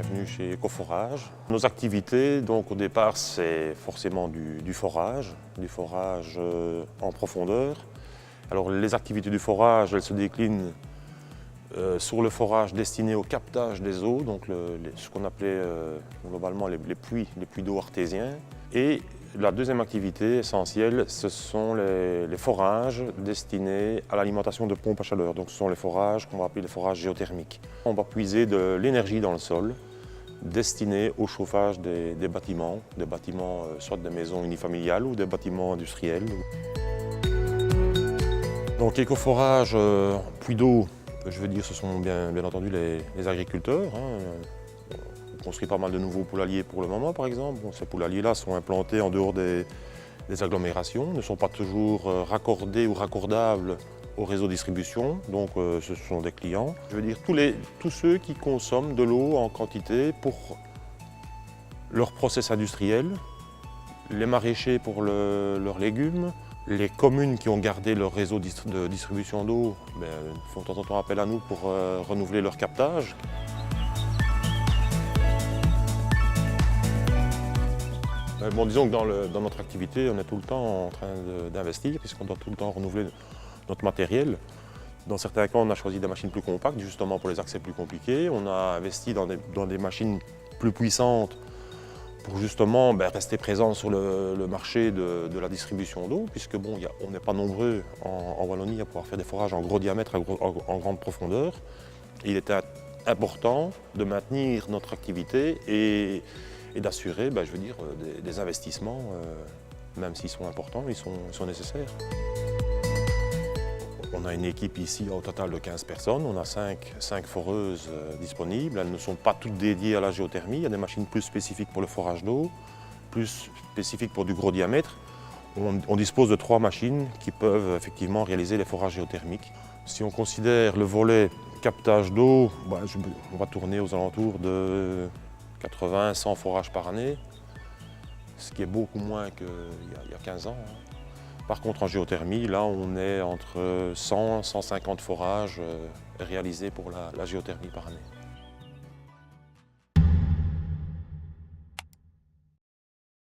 bienvenue chez Ecoforage. Nos activités, donc au départ, c'est forcément du forage en profondeur. Alors les activités du forage, elles se déclinent sur le forage destiné au captage des eaux, donc ce qu'on appelait globalement les puits d'eau artésiens. Et la deuxième activité essentielle, ce sont les forages destinés à l'alimentation de pompes à chaleur. Donc ce sont les forages qu'on va appeler les forages géothermiques. On va puiser de l'énergie dans le sol destinée au chauffage des bâtiments, soit des maisons unifamiliales ou des bâtiments industriels. Donc écoforage, puits d'eau, je veux dire, ce sont bien entendu les agriculteurs. On construit pas mal de nouveaux poulaillers pour le moment, par exemple. Ces poulaillers-là sont implantés en dehors des agglomérations, ne sont pas toujours raccordés ou raccordables au réseau de distribution, donc ce sont des clients. Je veux dire, tous ceux qui consomment de l'eau en quantité pour leur process industriel, les maraîchers pour leurs légumes, les communes qui ont gardé leur réseau de distribution d'eau font de temps en temps appel à nous pour renouveler leur captage. Bon, disons que dans notre activité, on est tout le temps en train d'investir puisqu'on doit tout le temps renouveler notre matériel. Dans certains cas, on a choisi des machines plus compactes justement pour les accès plus compliqués. On a investi dans des machines plus puissantes pour justement rester présent sur le marché de la distribution d'eau, puisque bon, on n'est pas nombreux en Wallonie à pouvoir faire des forages en gros diamètre, en grande profondeur. Il était important de maintenir notre activité et d'assurer, je veux dire, des investissements, même s'ils sont importants, ils sont nécessaires. On a une équipe ici au total de 15 personnes, on a 5 foreuses disponibles. Elles ne sont pas toutes dédiées à la géothermie, il y a des machines plus spécifiques pour le forage d'eau, plus spécifiques pour du gros diamètre. On dispose de 3 machines qui peuvent effectivement réaliser les forages géothermiques. Si on considère le volet captage d'eau, on va tourner aux alentours de 80-100 forages par année, ce qui est beaucoup moins qu'il y a 15 ans. Par contre, en géothermie, là, on est entre 100 et 150 forages réalisés pour la géothermie par année.